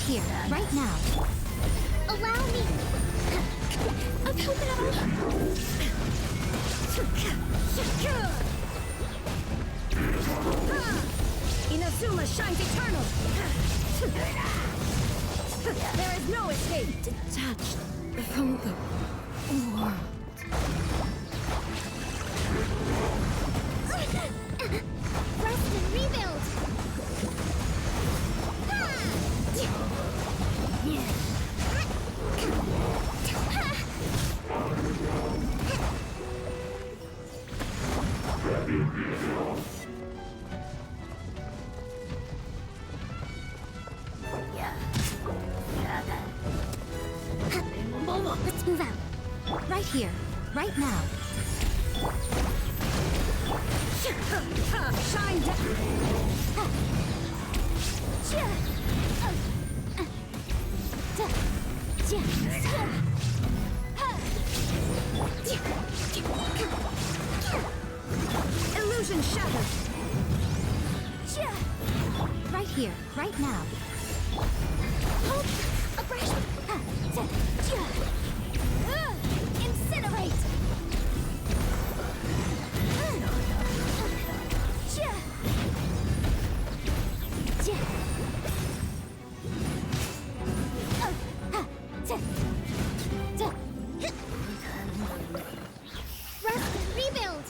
here, right now. Allow me! A coconut! Inazuma shines eternal! There is no escape! Detached from the world. Rest and rebuild! Let's move out. Right here, right now. Shine down! Illusion shattered! Right here, right now. Hold! Aggression! Incinerate! Rest and rebuild!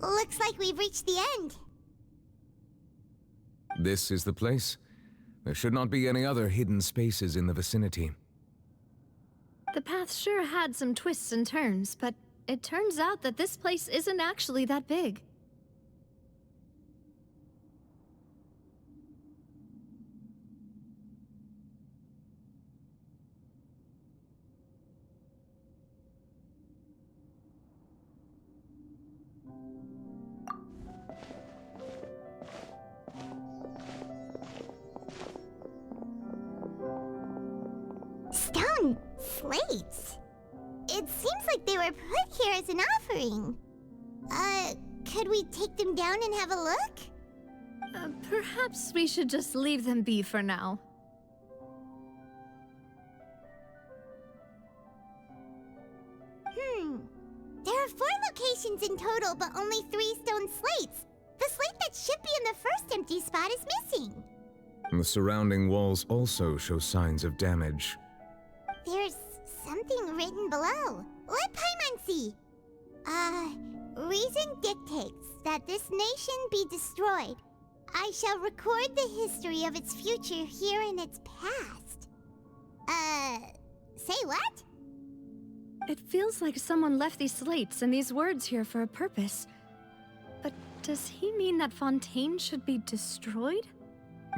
Looks like we've reached the end. This is the place. There should not be any other hidden spaces in the vicinity. The path sure had some twists and turns, but it turns out that this place isn't actually that big. Stone slates? It seems like they were put here as an offering. Could we take them down and have a look? Perhaps we should just leave them be for now. There are 4 locations in total, but only 3 stone slates. The slate that should be in the first empty spot is missing. The surrounding walls also show signs of damage. There's something written below. Let Paimon see. Reason dictates that this nation be destroyed. I shall record the history of its future here in its past. Say what? It feels like someone left these slates and these words here for a purpose. But does he mean that Fontaine should be destroyed?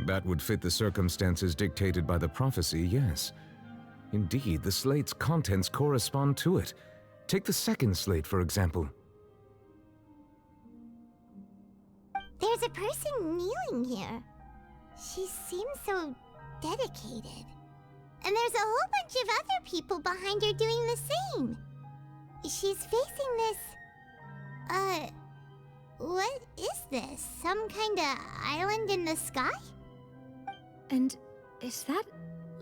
That would fit the circumstances dictated by the prophecy, yes. Indeed, the slate's contents correspond to it. Take the second slate, for example. There's a person kneeling here. She seems so dedicated. And there's a whole bunch of other people behind her doing the same. She's facing this... what is this? Some kind of island in the sky? And is that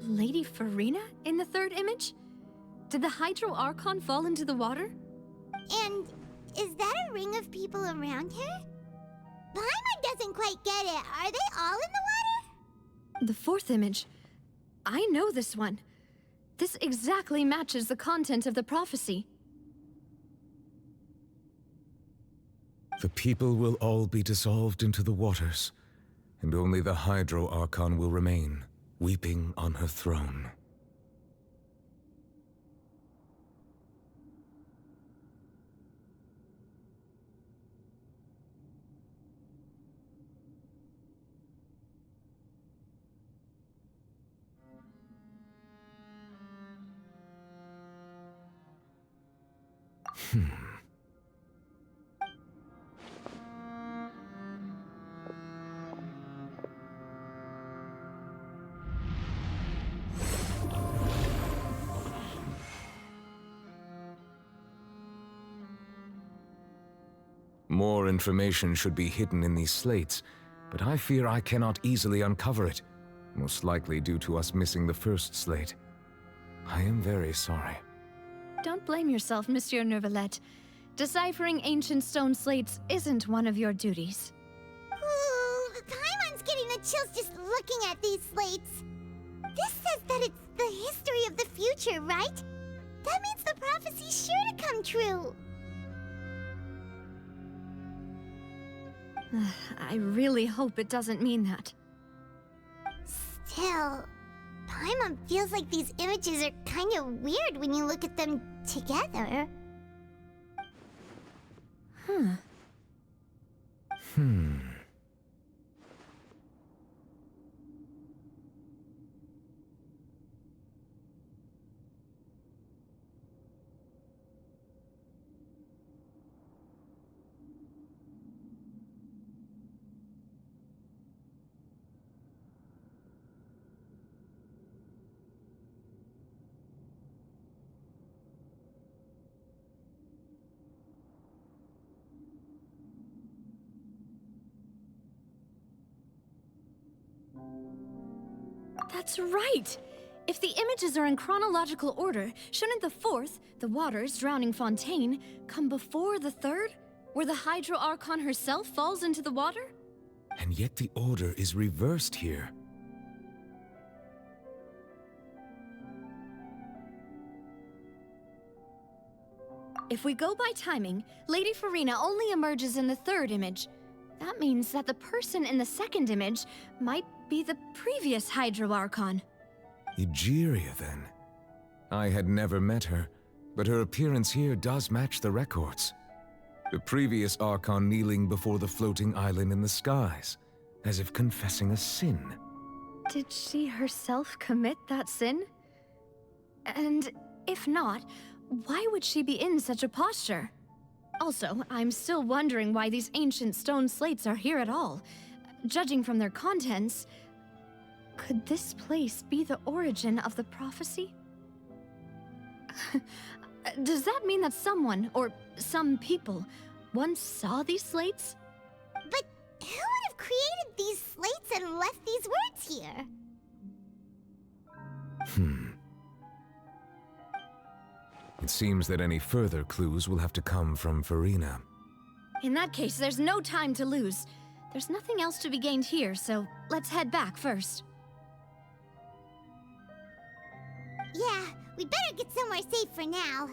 Lady Farina in the third image? Did the Hydro Archon fall into the water? And is that a ring of people around her? Paimon doesn't quite get it. Are they all in the water? The fourth image. I know this one. This exactly matches the content of the prophecy. The people will all be dissolved into the waters, and only the Hydro Archon will remain, weeping on her throne. More information should be hidden in these slates, but I fear I cannot easily uncover it, most likely due to us missing the first slate. I am very sorry. Don't blame yourself, Monsieur Neuvillette. Deciphering ancient stone slates isn't one of your duties. Ooh, Paimon's getting the chills just looking at these slates. This says that it's the history of the future, right? That means the prophecy's sure to come true. I really hope it doesn't mean that. Still, Paimon feels like these images are kind of weird when you look at them together. That's right! If the images are in chronological order, shouldn't the fourth, the waters drowning fontaine, come before the third, where the Hydro Archon herself falls into the water? And yet the order is reversed here. If we go by timing, Lady Farina only emerges in the third image. That means that the person in the second image might be the previous Hydro Archon. Egeria, then. I had never met her, but her appearance here does match the records. The previous Archon kneeling before the floating island in the skies, as if confessing a sin. Did she herself commit that sin? And if not, why would she be in such a posture? Also, I'm still wondering why these ancient stone slates are here at all. Judging from their contents, could this place be the origin of the prophecy? Does that mean that someone, or some people, once saw these slates? But who would have created these slates and left these words here? It seems that any further clues will have to come from Farina. In that case, there's no time to lose. There's nothing else to be gained here, so let's head back first. Yeah, we better get somewhere safe for now.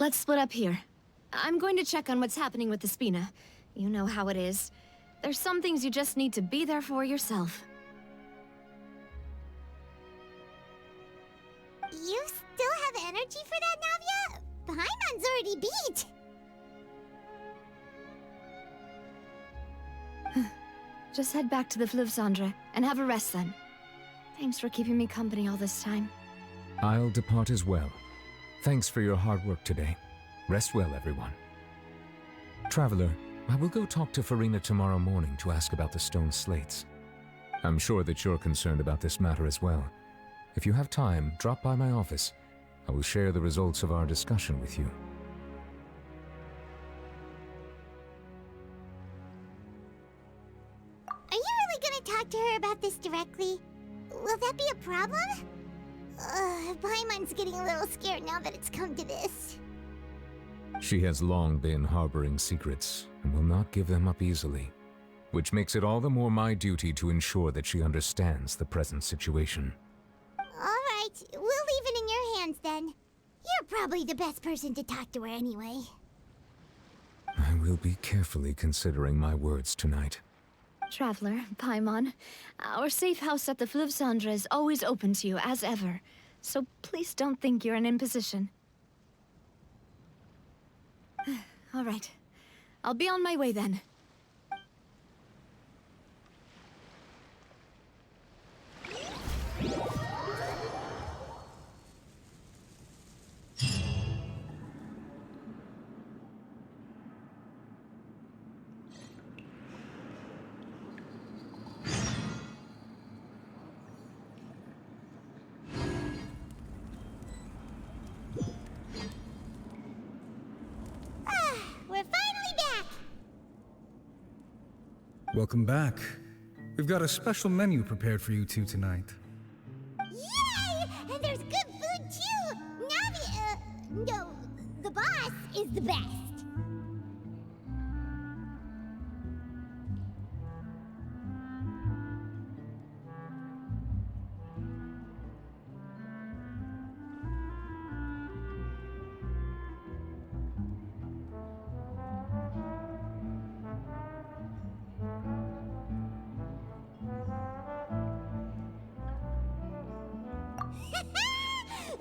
let's split up here. I'm going to check on what's happening with the Spina. You know how it is. There's some things you just need to be there for yourself. You still have energy for that, Navia? Paimon's already beat. Just head back to the Fleuve Cendre and have a rest then. Thanks for keeping me company all this time. I'll depart as well. Thanks for your hard work today. Rest well, everyone. Traveler, I will go talk to Farina tomorrow morning to ask about the stone slates. I'm sure that you're concerned about this matter as well. If you have time, drop by my office. I will share the results of our discussion with you. Are you really gonna talk to her about this directly? Will that be a problem? Paimon's getting a little scared now that it's come to this. She has long been harboring secrets and will not give them up easily, which makes it all the more my duty to ensure that she understands the present situation. Alright, we'll leave it in your hands then. You're probably the best person to talk to her anyway. I will be carefully considering my words tonight. Traveler, Paimon, our safe house at the Fleuve Cendre is always open to you as ever, so please don't think you're an imposition. All right, I'll be on my way then. We're finally back! Welcome back. We've got a special menu prepared for you two tonight. Yay! And there's good food too! Navia, no, the boss is the best.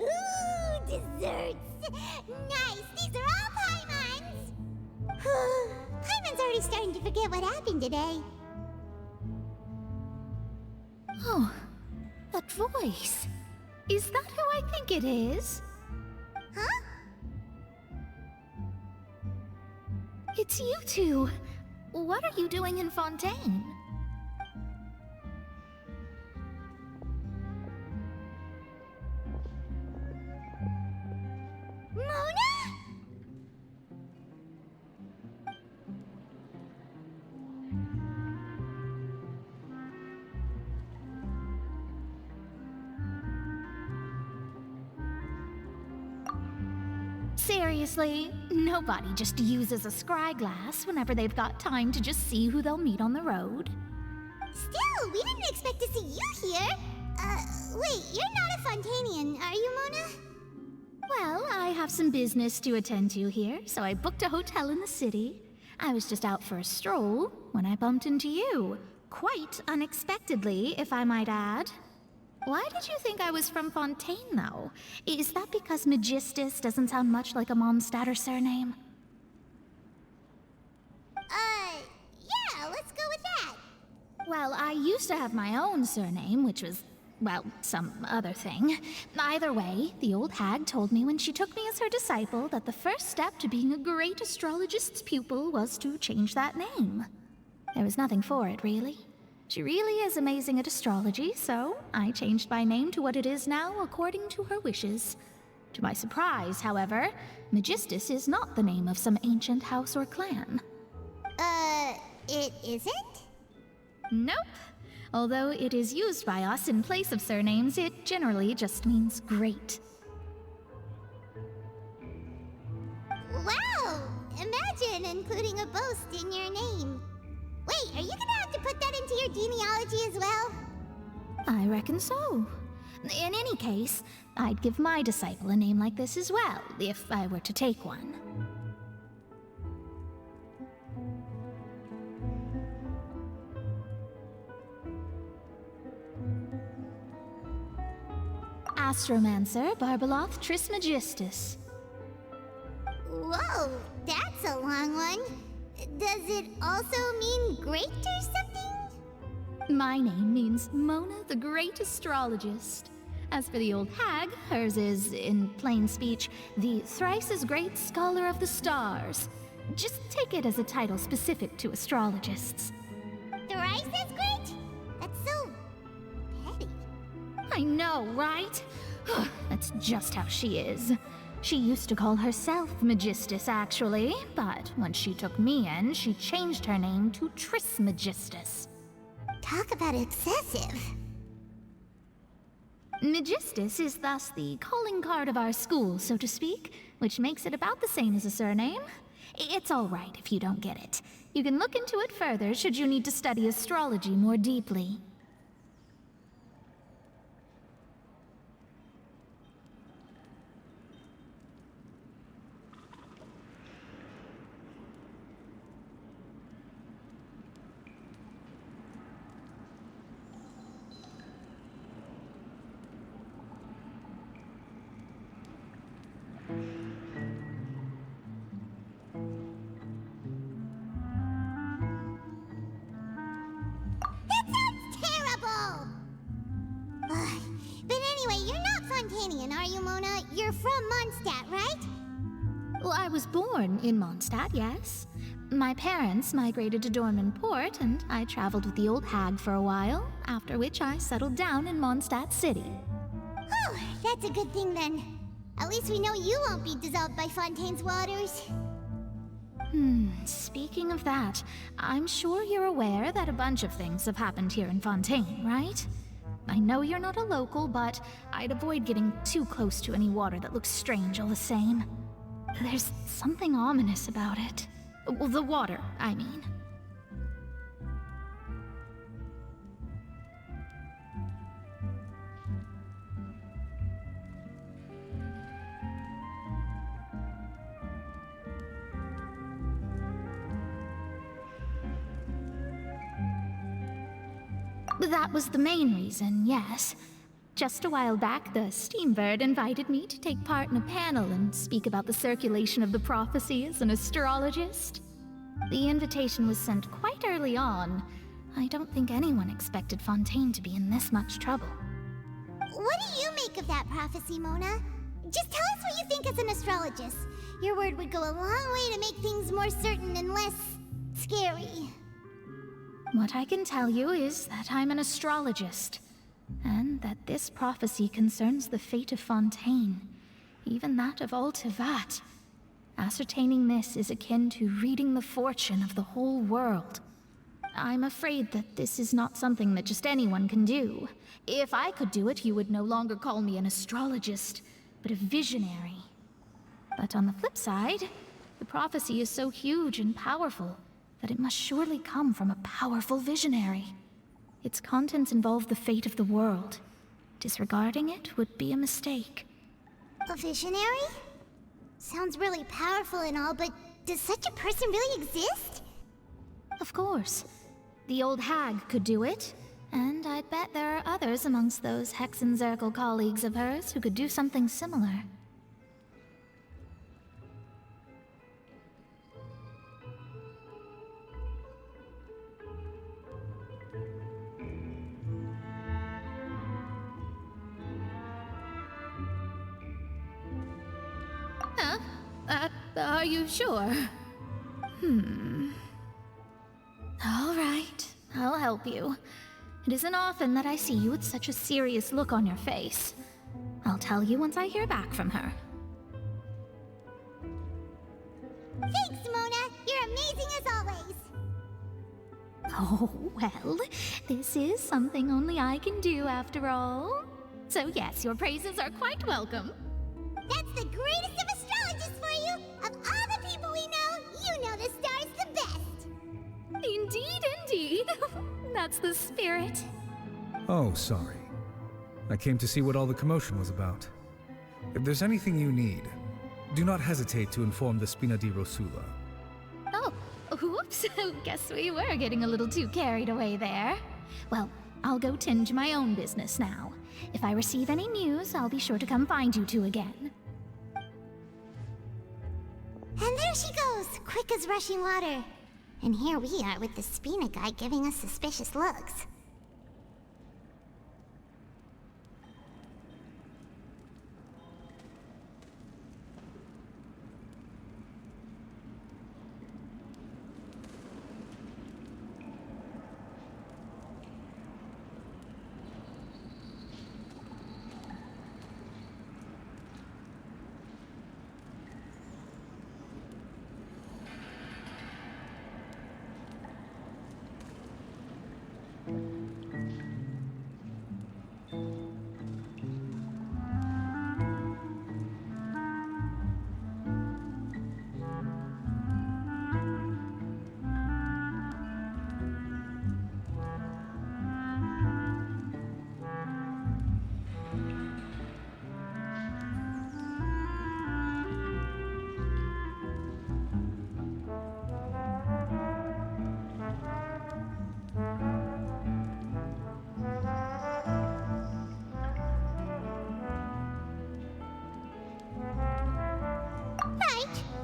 Ooh, desserts! Nice! These are all Paimon's! Paimon's already starting to forget what happened today. Oh, that voice. Is that who I think it is? Huh? It's you two. What are you doing in Fontaine? Mona? Seriously, nobody just uses a scry glass whenever they've got time to just see who they'll meet on the road. Still, we didn't expect to see you here. Wait, you're not a Fontainian, are you, Mona? Well, I have some business to attend to here, so I booked a hotel in the city. I was just out for a stroll when I bumped into you. Quite unexpectedly, if I might add. Why did you think I was from Fontaine, though? Is that because Magistus doesn't sound much like a Mondstatter surname? Yeah, let's go with that. Well, I used to have my own surname, which was, well, some other thing. Either way, the old hag told me when she took me as her disciple that the first step to being a great astrologist's pupil was to change that name. There was nothing for it, really. She really is amazing at astrology, so I changed my name to what it is now according to her wishes. To my surprise, however, Magistus is not the name of some ancient house or clan. It isn't? Nope. Although it is used by us in place of surnames, it generally just means great. Wow! Imagine including a boast in your name. Wait, are you gonna have to put that into your genealogy as well? I reckon so. In any case, I'd give my disciple a name like this as well, if I were to take one. Astromancer Barbeloth Trismegistus. Whoa, that's a long one. Does it also mean great or something? My name means Mona the Great Astrologist. As for the old hag, hers is, in plain speech, the thrice-as-great Scholar of the Stars. Just take it as a title specific to astrologists. Thrice as great? That's so petty. I know, right? That's just how she is. She used to call herself Magistus, actually, but when she took me in, she changed her name to Trismegistus. Talk about excessive. Magistus is thus the calling card of our school, so to speak, which makes it about the same as a surname. It's all right if you don't get it. You can look into it further should you need to study astrology more deeply. That sounds terrible! But anyway, you're not Fontanian, are you, Mona? You're from Mondstadt, right? Well, I was born in Mondstadt, yes. My parents migrated to Dorman Port, and I traveled with the old hag for a while, after which I settled down in Mondstadt City. Oh, that's a good thing then. At least we know you won't be dissolved by Fontaine's waters. Speaking of that, I'm sure you're aware that a bunch of things have happened here in Fontaine, right? I know you're not a local, but I'd avoid getting too close to any water that looks strange all the same. There's something ominous about it. Well, the water, I mean. That was the main reason, yes. Just a while back, the Steambird invited me to take part in a panel and speak about the circulation of the prophecy as an astrologist. The invitation was sent quite early on. I don't think anyone expected Fontaine to be in this much trouble. What do you make of that prophecy, Mona? Just tell us what you think as an astrologist. Your word would go a long way to make things more certain and less scary. What I can tell you is that I'm an astrologist, and that this prophecy concerns the fate of Fontaine, even that of all Tevat. Ascertaining this is akin to reading the fortune of the whole world. I'm afraid that this is not something that just anyone can do. If I could do it, you would no longer call me an astrologist, but a visionary. But on the flip side, the prophecy is so huge and powerful that it must surely come from a powerful visionary. Its contents involve the fate of the world. Disregarding it would be a mistake. A visionary? Sounds really powerful and all, but does such a person really exist? Of course. The old hag could do it, and I'd bet there are others amongst those Hexenzirkel colleagues of hers who could do something similar. Are you sure? All right, I'll help you. It isn't often that I see you with such a serious look on your face. I'll tell you once I hear back from her. Thanks, Mona! You're amazing as always! Oh, well, this is something only I can do after all. So yes, your praises are quite welcome. That's the greatest of astrologists for you! Of all the people we know, you know the star's the best! Indeed, indeed. That's the spirit. Oh, sorry. I came to see what all the commotion was about. If there's anything you need, do not hesitate to inform the Spina di Rosula. Oh, whoops. Guess we were getting a little too carried away there. Well, I'll go tend to my own business now. If I receive any news, I'll be sure to come find you two again. And there she goes, quick as rushing water. And here we are with the Spina guy giving us suspicious looks.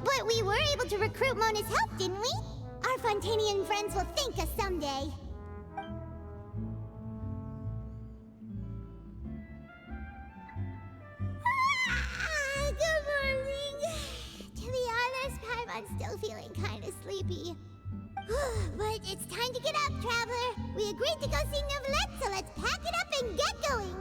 But we were able to recruit Mona's help, didn't we? Our Fontanian friends will thank us someday. Good morning. To be honest, I'm still feeling kind of sleepy. But it's time to get up, traveler. We agreed to go see Neuvillette, so let's pack it up and get going.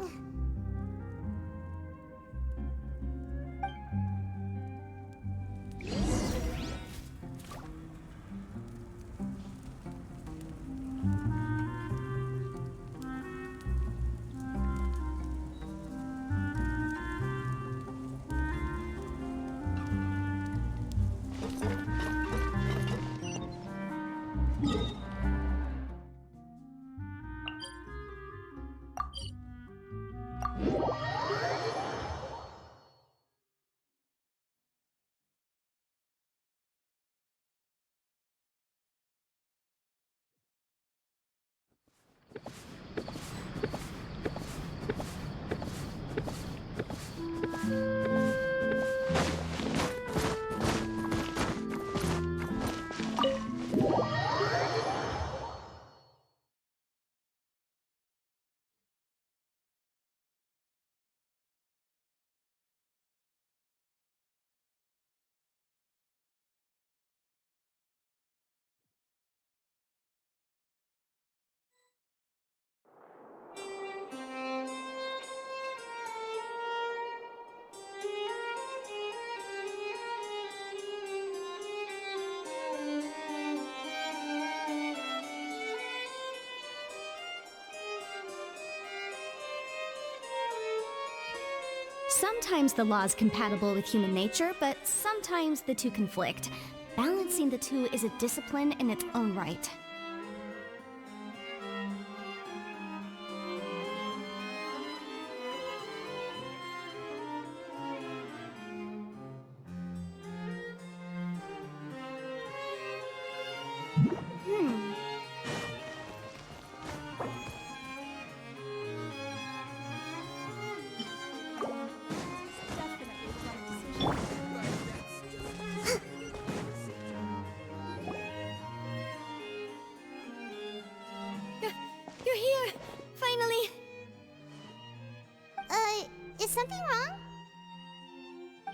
Sometimes the law is compatible with human nature, but sometimes the two conflict. Balancing the two is a discipline in its own right. You're here! Finally! Is something wrong?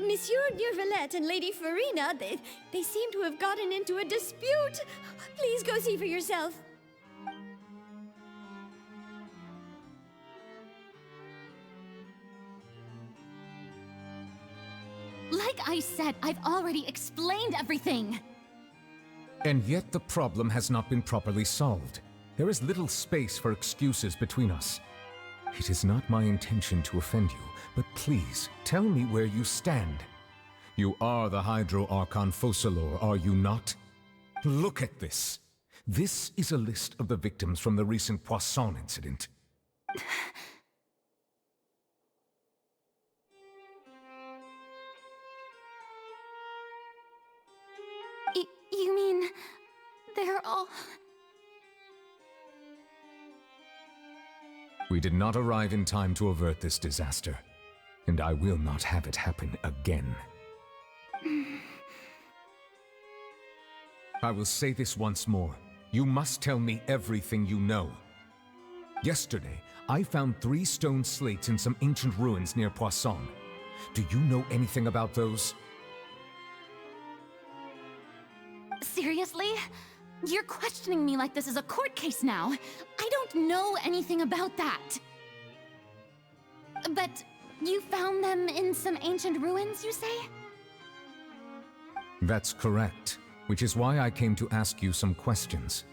Monsieur Neuvillette and Lady Farina, they seem to have gotten into a dispute. Please go see for yourself. Like I said, I've already explained everything. And yet the problem has not been properly solved. There is little space for excuses between us. It is not my intention to offend you, but please, tell me where you stand. You are the Hydro Archon Focalor, are you not? Look at this. This is a list of the victims from the recent Poisson incident. You mean they're all... We did not arrive in time to avert this disaster, and I will not have it happen again. I will say this once more. You must tell me everything you know. Yesterday, I found 3 stone slates in some ancient ruins near Poisson. Do you know anything about those? Seriously? You're questioning me like this is a court case now. I don't know anything about that. But you found them in some ancient ruins, you say? That's correct, which is why I came to ask you some questions.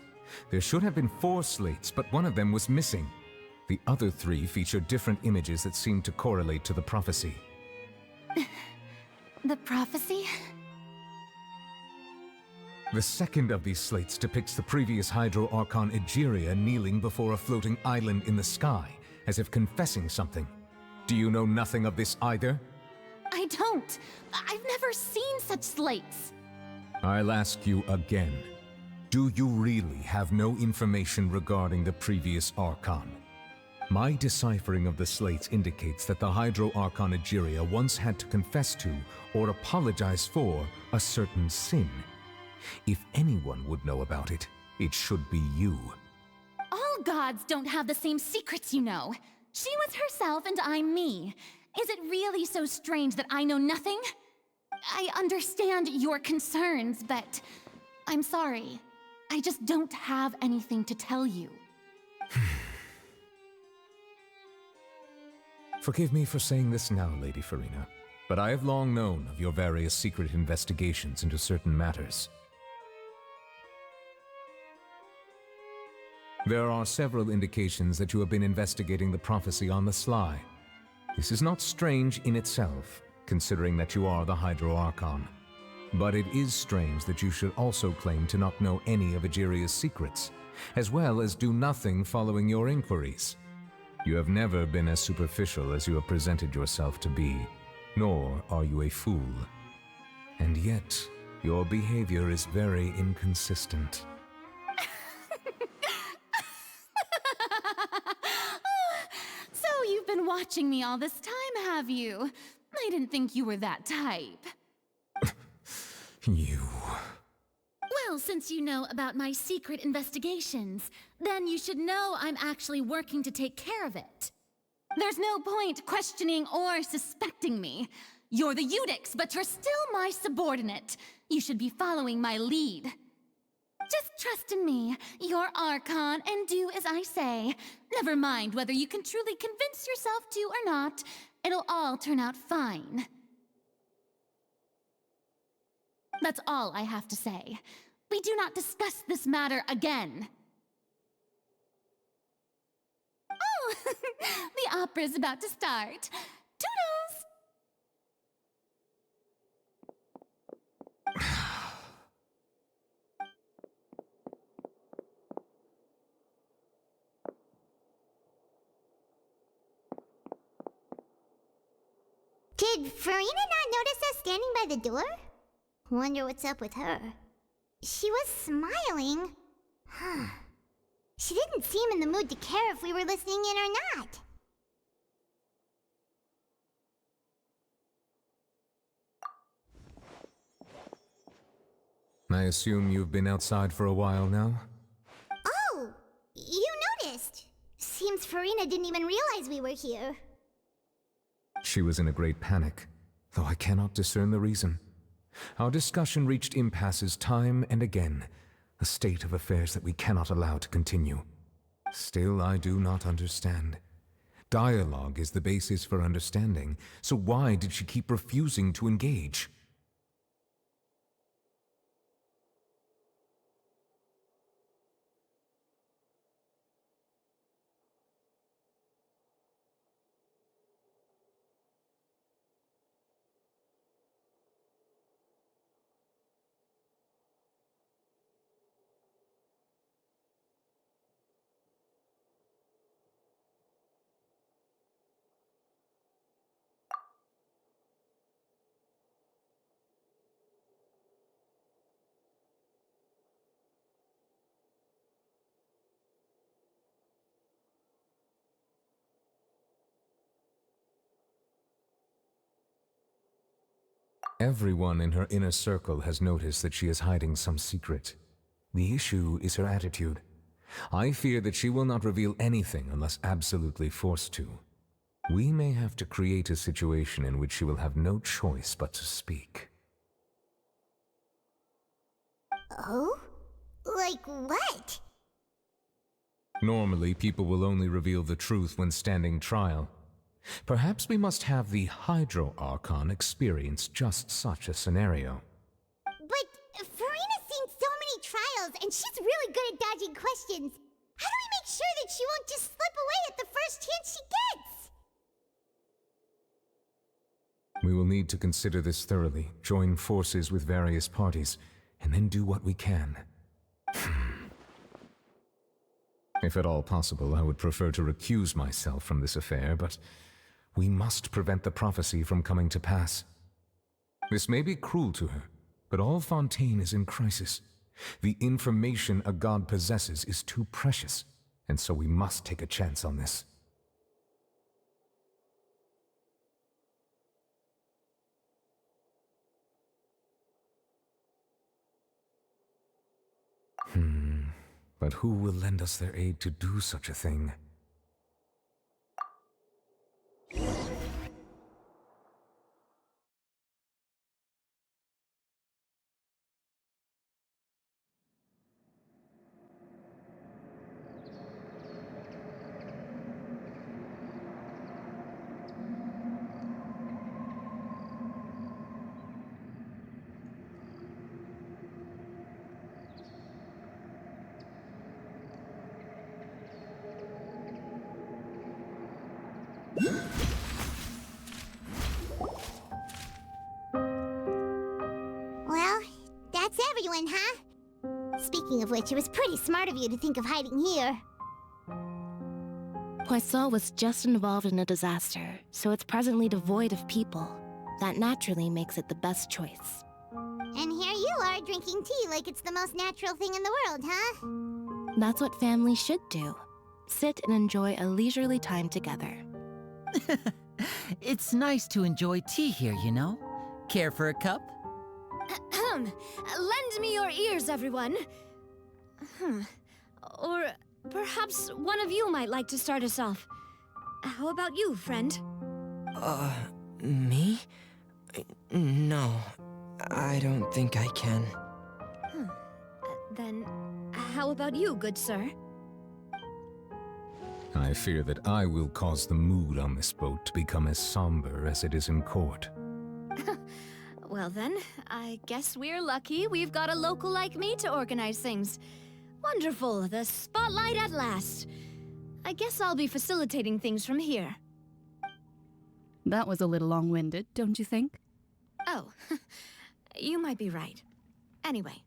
There should have been 4 slates, but one of them was missing. The other 3 featured different images that seemed to correlate to the prophecy. The prophecy? The second of these slates depicts the previous Hydro Archon Egeria kneeling before a floating island in the sky, as if confessing something. Do you know nothing of this either? I don't. I've never seen such slates. I'll ask you again. Do you really have no information regarding the previous Archon? My deciphering of the slates indicates that the Hydro Archon Egeria once had to confess to, or apologize for, a certain sin. If anyone would know about it, it should be you. All gods don't have the same secrets, you know. She was herself and I'm me. Is it really so strange that I know nothing? I understand your concerns, but I'm sorry. I just don't have anything to tell you. Forgive me for saying this now, Lady Farina, but I have long known of your various secret investigations into certain matters. There are several indications that you have been investigating the prophecy on the sly. This is not strange in itself, considering that you are the Hydro Archon. But it is strange that you should also claim to not know any of Egeria's secrets, as well as do nothing following your inquiries. You have never been as superficial as you have presented yourself to be, nor are you a fool. And yet, your behavior is very inconsistent. So you've been watching me all this time, have you? I didn't think you were that type. You... Well, since you know about my secret investigations, then you should know I'm actually working to take care of it. There's no point questioning or suspecting me. You're the Eudix, but you're still my subordinate. You should be following my lead. Just trust in me, you're Archon, and do as I say. Never mind whether you can truly convince yourself to or not. It'll all turn out fine. That's all I have to say. We do not discuss this matter again. Oh, the opera's about to start. Toodles! Did Farina not notice us standing by the door? Wonder what's up with her. She was smiling. Huh. She didn't seem in the mood to care if we were listening in or not. I assume you've been outside for a while now? Oh, you noticed. Seems Farina didn't even realize we were here. She was in a great panic, though I cannot discern the reason. Our discussion reached impasses time and again, a state of affairs that we cannot allow to continue. Still, I do not understand. Dialogue is the basis for understanding, so why did she keep refusing to engage? Everyone in her inner circle has noticed that she is hiding some secret. The issue is her attitude. I fear that she will not reveal anything unless absolutely forced to. We may have to create a situation in which she will have no choice but to speak. Oh? Like what? Normally, people will only reveal the truth when standing trial. Perhaps we must have the Hydro Archon experience just such a scenario. But Farina's seen so many trials, and she's really good at dodging questions. How do we make sure that she won't just slip away at the first chance she gets? We will need to consider this thoroughly, join forces with various parties, and then do what we can. If at all possible, I would prefer to recuse myself from this affair, but we must prevent the prophecy from coming to pass. This may be cruel to her, but all Fontaine is in crisis. The information a god possesses is too precious, and so we must take a chance on this. But who will lend us their aid to do such a thing? Well, that's everyone, huh? Speaking of which, it was pretty smart of you to think of hiding here. Poisson was just involved in a disaster, so it's presently devoid of people. That naturally makes it the best choice. And here you are drinking tea like it's the most natural thing in the world, huh? That's what families should do. Sit and enjoy a leisurely time together. It's nice to enjoy tea here, you know? Care for a cup? Lend me your ears, everyone. Or perhaps one of you might like to start us off. How about you, friend? Me? No, I don't think I can. Then, how about you, good sir? I fear that I will cause the mood on this boat to become as somber as it is in court. Well then, I guess we're lucky we've got a local like me to organize things. Wonderful, the spotlight at last. I guess I'll be facilitating things from here. That was a little long-winded, don't you think? Oh, you might be right. Anyway,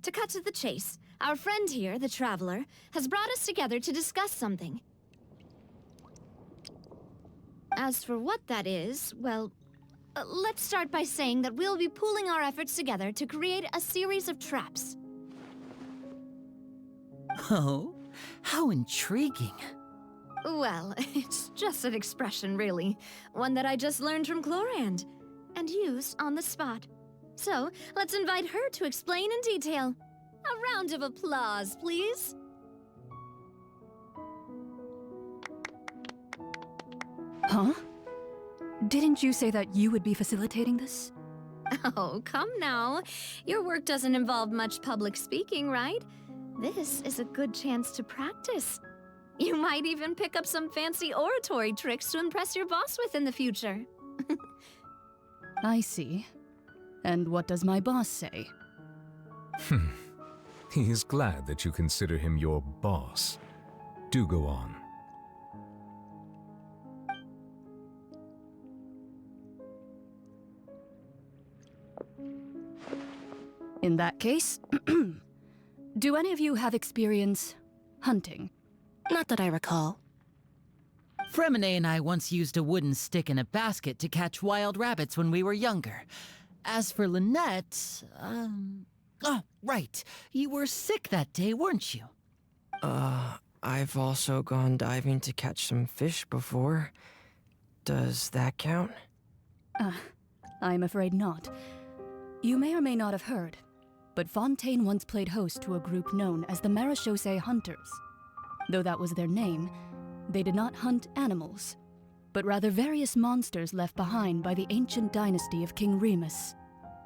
to cut to the chase, our friend here, the Traveler, has brought us together to discuss something. As for what that is, well, let's start by saying that we'll be pooling our efforts together to create a series of traps. Oh, how intriguing. Well, it's just an expression, really. One that I just learned from Chlorand, and used on the spot. So, let's invite her to explain in detail. A round of applause, please. Huh? Didn't you say that you would be facilitating this? Oh, come now. Your work doesn't involve much public speaking, right? This is a good chance to practice. You might even pick up some fancy oratory tricks to impress your boss with in the future. I see. And what does my boss say? He is glad that you consider him your boss. Do go on. In that case, do any of you have experience hunting? Not that I recall. Fremine and I once used a wooden stick in a basket to catch wild rabbits when we were younger. As for Lynette, oh, right. You were sick that day, weren't you? I've also gone diving to catch some fish before. Does that count? I'm afraid not. You may or may not have heard, but Fontaine once played host to a group known as the Marechaussee Hunters. Though that was their name, they did not hunt animals, but rather various monsters left behind by the ancient dynasty of King Remus.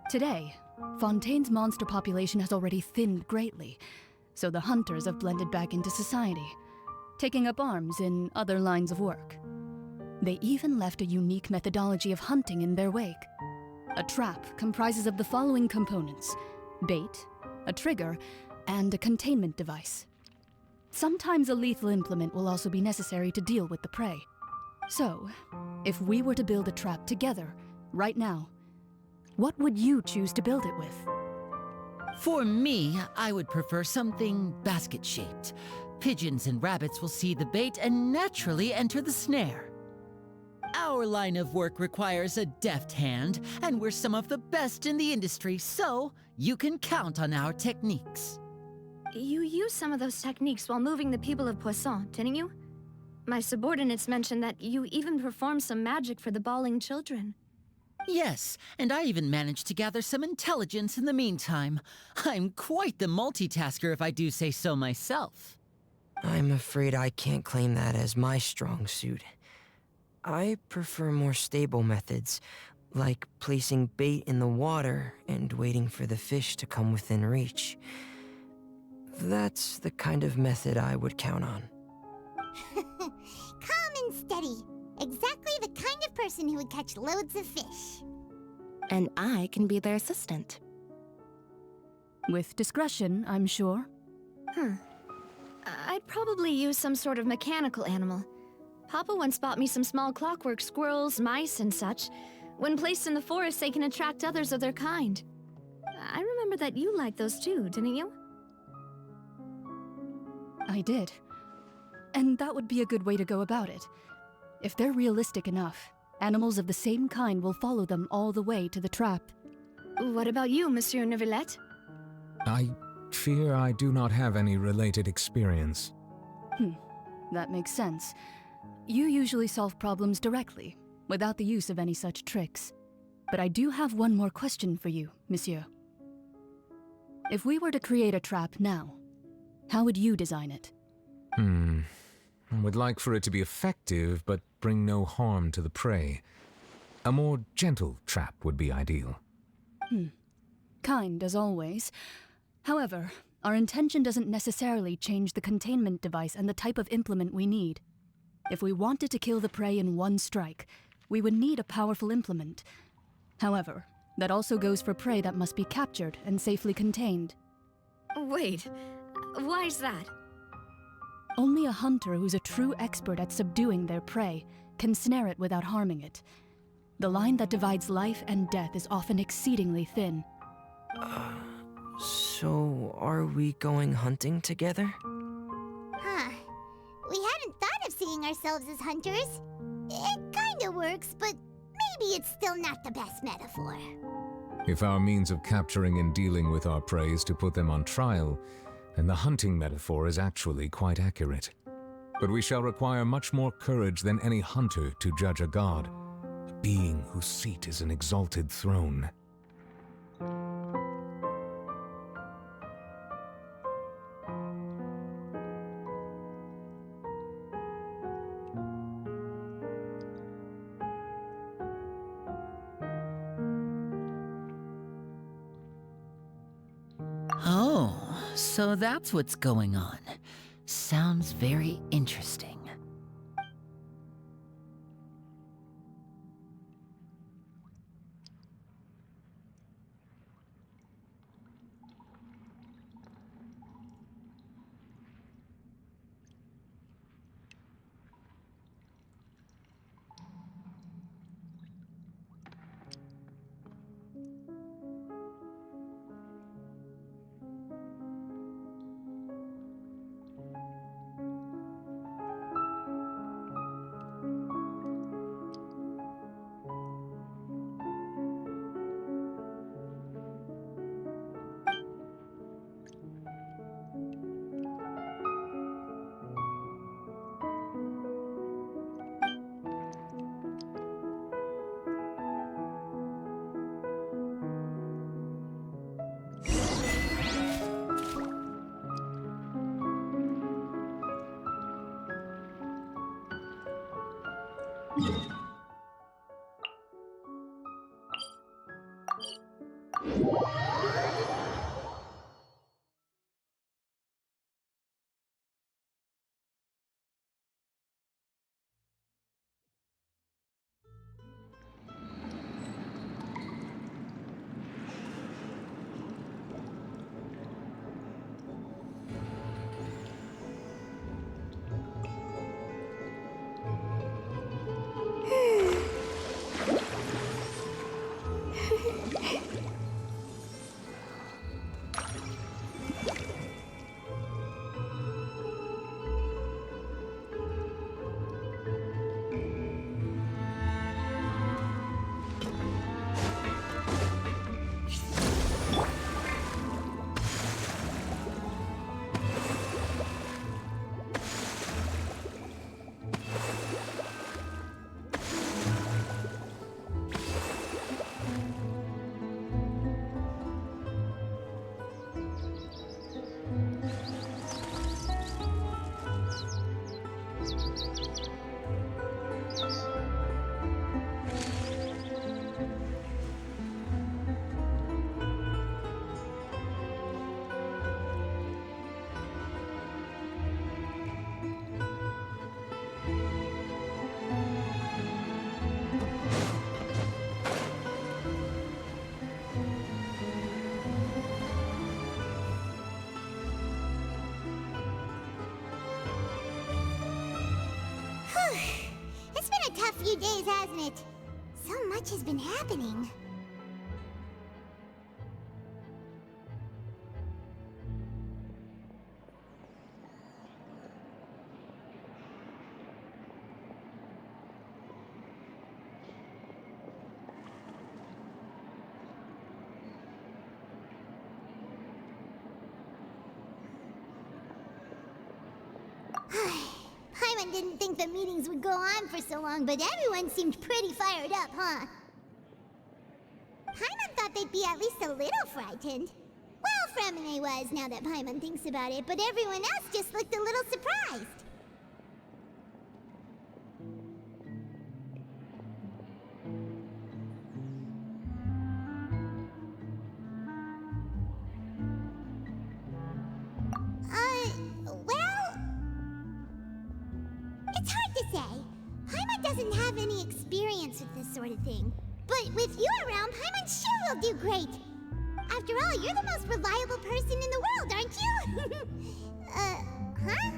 Today, Fontaine's monster population has already thinned greatly, so the hunters have blended back into society, taking up arms in other lines of work. They even left a unique methodology of hunting in their wake. A trap comprises of the following components: bait, a trigger, and a containment device. Sometimes a lethal implement will also be necessary to deal with the prey. So, if we were to build a trap together, right now, what would you choose to build it with? For me, I would prefer something basket-shaped. Pigeons and rabbits will see the bait and naturally enter the snare. Our line of work requires a deft hand, and we're some of the best in the industry, so you can count on our techniques. You used some of those techniques while moving the people of Poisson, didn't you? My subordinates mentioned that you even performed some magic for the bawling children. Yes, and I even managed to gather some intelligence in the meantime. I'm quite the multitasker if I do say so myself. I'm afraid I can't claim that as my strong suit. I prefer more stable methods, like placing bait in the water and waiting for the fish to come within reach. That's the kind of method I would count on. Calm and steady. Exactly the kind of person who would catch loads of fish. And I can be their assistant. With discretion, I'm sure. I'd probably use some sort of mechanical animal. Papa once bought me some small clockwork squirrels, mice, and such. When placed in the forest, they can attract others of their kind. I remember that you liked those too, didn't you? I did. And that would be a good way to go about it. If they're realistic enough, animals of the same kind will follow them all the way to the trap. What about you, Monsieur Neuvillette? I fear I do not have any related experience. That makes sense. You usually solve problems directly, without the use of any such tricks. But I do have one more question for you, monsieur. If we were to create a trap now, how would you design it? I would like for it to be effective, but bring no harm to the prey. A more gentle trap would be ideal. Kind, as always. However, our intention doesn't necessarily change the containment device and the type of implement we need. If we wanted to kill the prey in one strike, we would need a powerful implement. However, that also goes for prey that must be captured and safely contained. Wait, why's that? Only a hunter who's a true expert at subduing their prey can snare it without harming it. The line that divides life and death is often exceedingly thin. So, are we going hunting together? Huh. We hadn't thought of seeing ourselves as hunters. It kinda works, but maybe it's still not the best metaphor. If our means of capturing and dealing with our prey is to put them on trial, then the hunting metaphor is actually quite accurate. But we shall require much more courage than any hunter to judge a god, a being whose seat is an exalted throne. Oh, so that's what's going on. Sounds very interesting. is, hasn't it? So much has been happening. Paimon didn't think the meetings would go on for so long, but everyone seemed pretty fired up, huh? Paimon thought they'd be at least a little frightened. Well, Fremine was, now that Paimon thinks about it, but everyone else just looked a little surprised. Well... It's hard to say. Paimon doesn't have any experience with this sort of thing. But with you around, Paimon sure will do great. After all, you're the most reliable person in the world, aren't you? Huh?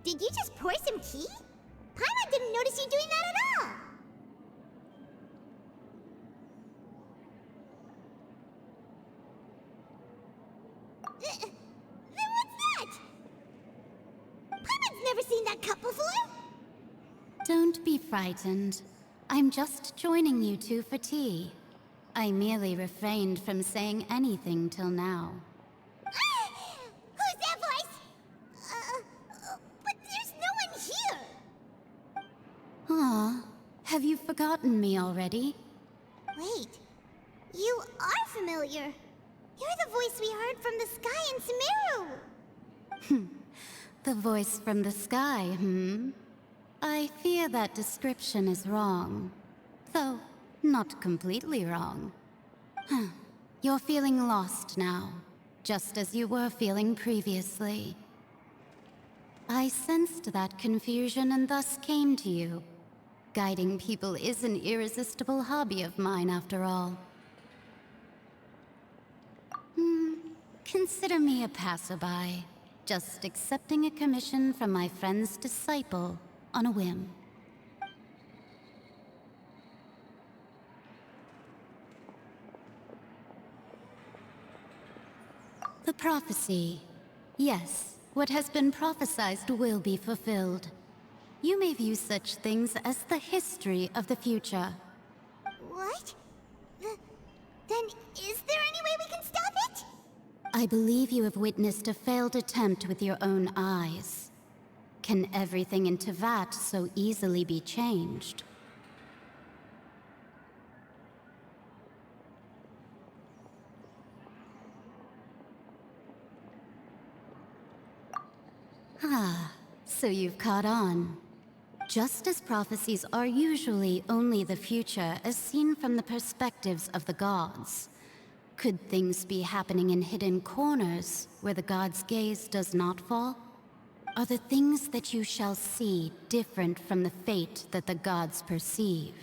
Did you just pour some tea? Paimon didn't notice you doing that at all! Then what's that? Paimon's never seen that cup before! Don't be frightened. I'm just joining you two for tea. I merely refrained from saying anything till now. Who's that voice? But there's no one here! Aw, have you forgotten me already? Wait, you are familiar. You're the voice we heard from the sky in Sumeru. The voice from the sky, I fear that description is wrong. Though, not completely wrong. You're feeling lost now, just as you were feeling previously. I sensed that confusion and thus came to you. Guiding people is an irresistible hobby of mine, after all. Consider me a passerby, just accepting a commission from my friend's disciple on a whim. The prophecy. Yes, what has been prophesied will be fulfilled. You may view such things as the history of the future. What? Then is there any way we can stop it? I believe you have witnessed a failed attempt with your own eyes. Can everything in Teyvat so easily be changed? So you've caught on. Just as prophecies are usually only the future as seen from the perspectives of the gods, could things be happening in hidden corners where the gods' gaze does not fall? Are the things that you shall see different from the fate that the gods perceive?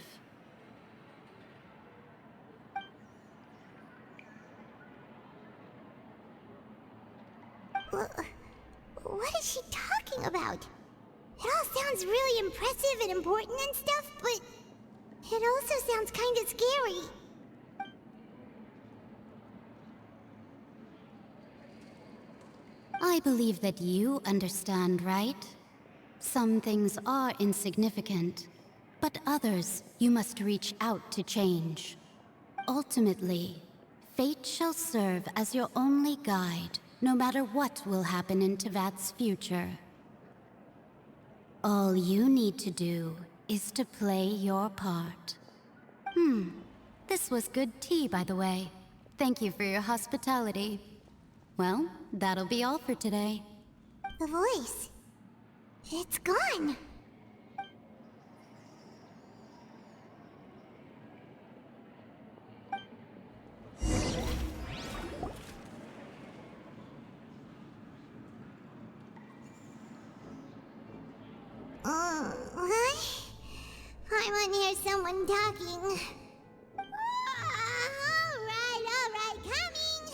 What is she talking about? It all sounds really impressive and important and stuff, but it also sounds kind of scary. I believe that you understand, right? Some things are insignificant, but others you must reach out to change. Ultimately, fate shall serve as your only guide, no matter what will happen in Teyvat's future. All you need to do is to play your part. This was good tea, by the way. Thank you for your hospitality. Well, that'll be all for today. The voice. It's gone. Paimon hears someone talking. All right, coming!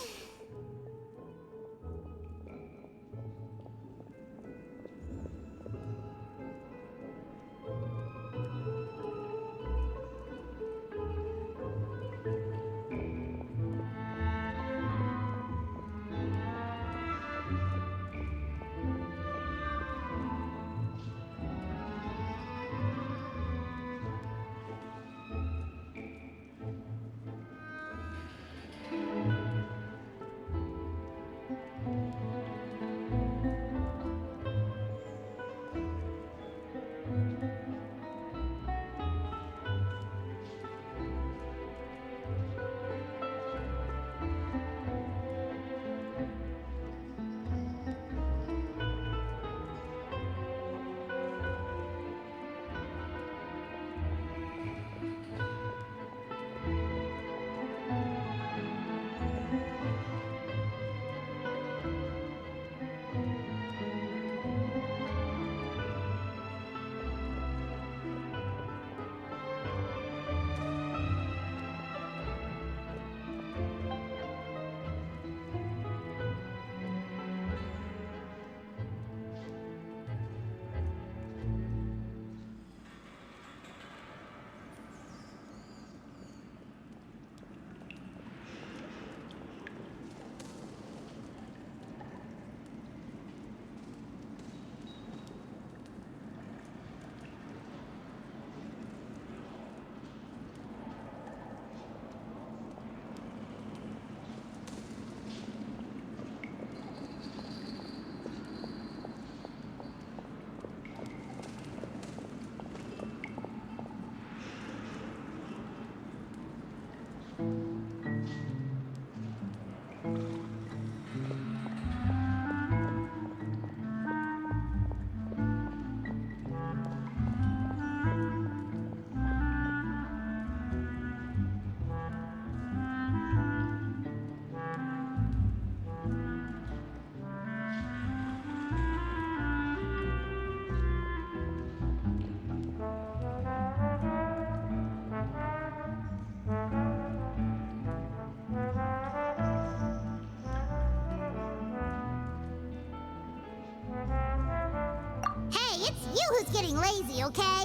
Who's getting lazy, okay?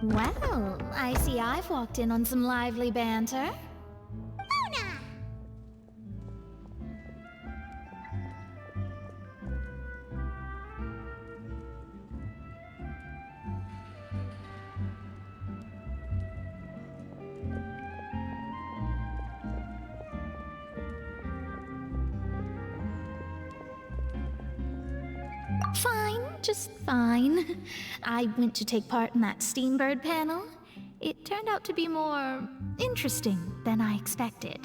Well, I see I've walked in on some lively banter. Luna! Fine, just fine. I went to take part in that Steambird panel. It turned out to be more interesting than I expected.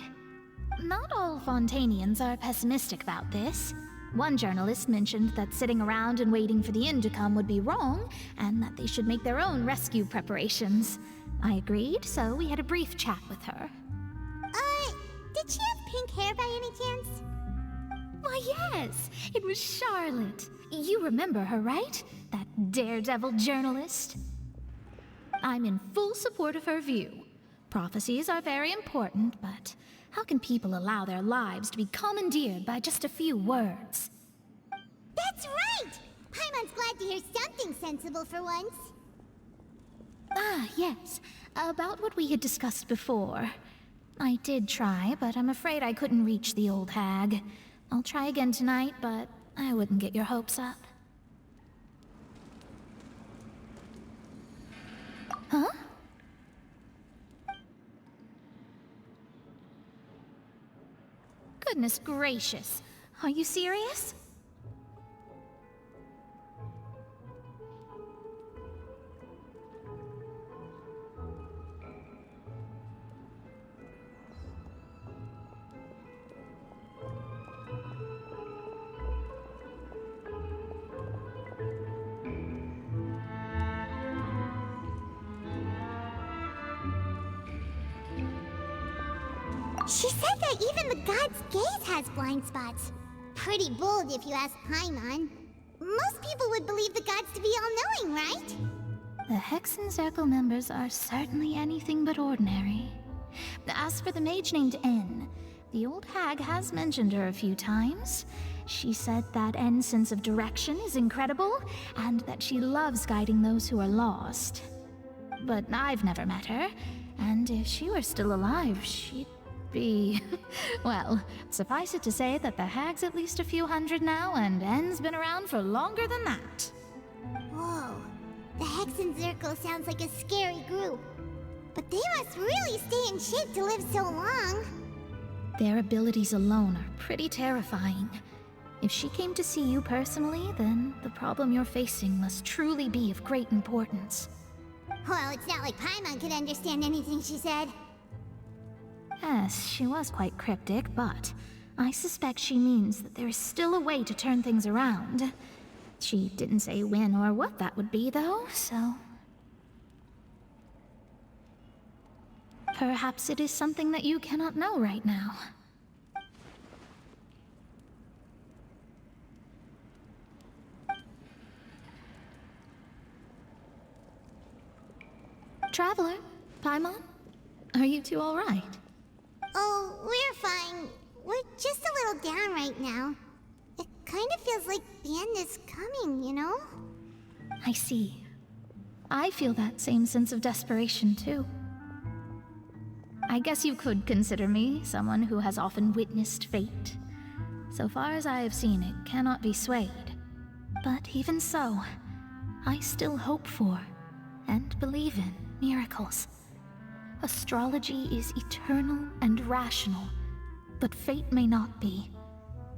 Not all Fontainians are pessimistic about this. One journalist mentioned that sitting around and waiting for the end to come would be wrong, and that they should make their own rescue preparations. I agreed, so we had a brief chat with her. Did she have pink hair by any chance? Why, yes, it was Charlotte. You remember her, right? That daredevil journalist? I'm in full support of her view. Prophecies are very important, but how can people allow their lives to be commandeered by just a few words? That's right! Paimon's glad to hear something sensible for once. Ah, yes. About what we had discussed before. I did try, but I'm afraid I couldn't reach the old hag. I'll try again tonight, but I wouldn't get your hopes up. Huh? Goodness gracious. Are you serious? She said that even the god's gaze has blind spots. Pretty bold if you ask Paimon. Most people would believe the gods to be all-knowing, right? The Hexen Circle members are certainly anything but ordinary. As for the mage named N, the old hag has mentioned her a few times. She said that N's sense of direction is incredible, and that she loves guiding those who are lost. But I've never met her, and if she were still alive, she'd be... well, suffice it to say that the hag's at least a few hundred now, and N's been around for longer than that. Whoa. The Hexen Circle sounds like a scary group. But they must really stay in shape to live so long. Their abilities alone are pretty terrifying. If she came to see you personally, then the problem you're facing must truly be of great importance. Well, it's not like Paimon could understand anything she said. Yes, she was quite cryptic, but I suspect she means that there is still a way to turn things around. She didn't say when or what that would be, though, so... perhaps it is something that you cannot know right now. Traveler, Paimon, are you two all right? Oh, we're fine. We're just a little down right now. It kind of feels like the end is coming, you know? I see. I feel that same sense of desperation, too. I guess you could consider me someone who has often witnessed fate. So far as I have seen, it cannot be swayed. But even so, I still hope for, and believe in, miracles. Astrology is eternal and rational, but fate may not be.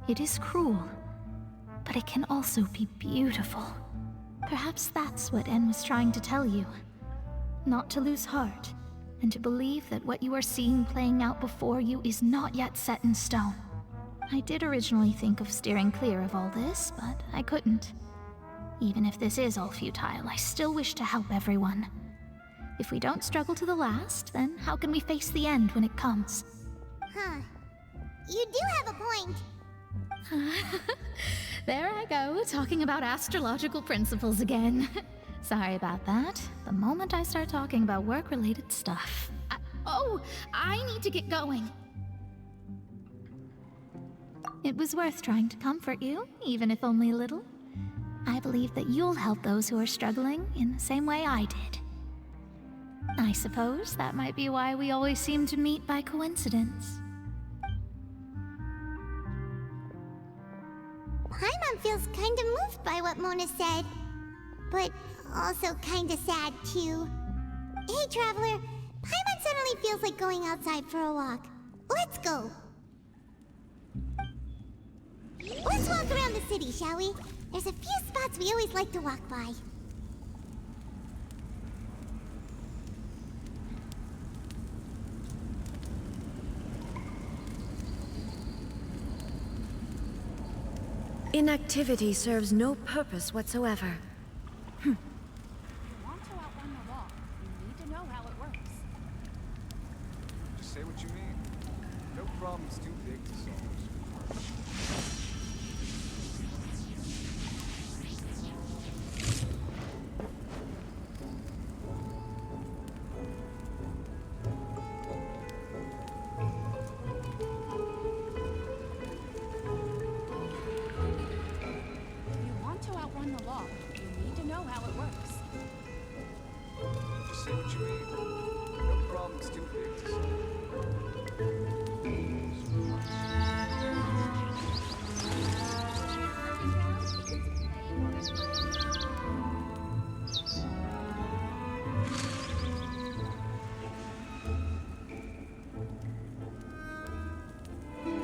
It is cruel, but it can also be beautiful. Perhaps that's what En was trying to tell you. Not to lose heart, and to believe that what you are seeing playing out before you is not yet set in stone. I did originally think of steering clear of all this, but I couldn't. Even if this is all futile, I still wish to help everyone. If we don't struggle to the last, then how can we face the end when it comes? Huh. You do have a point. There I go, talking about astrological principles again. Sorry about that. The moment I start talking about work-related stuff... I need to get going. It was worth trying to comfort you, even if only a little. I believe that you'll help those who are struggling in the same way I did. I suppose that might be why we always seem to meet by coincidence. Paimon feels kinda moved by what Mona said. But also kinda sad, too. Hey, Traveler. Paimon suddenly feels like going outside for a walk. Let's go! Let's walk around the city, shall we? There's a few spots we always like to walk by. Inactivity serves no purpose whatsoever. If you want to outrun the law, you need to know how it works. Just say what you mean. No problem's too big to solve. If you want to outrun the law, you need to know how it works. Just say what you mean. No problem's too big to solve. If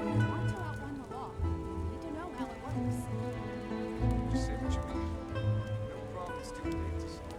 you want to outrun the law, you need to know how it works. Just say what you mean. No problem's too big to solve.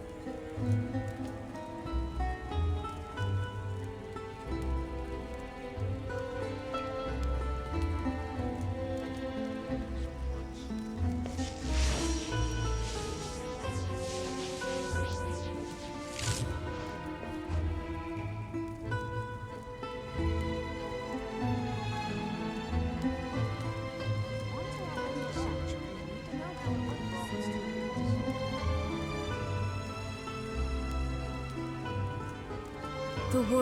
The world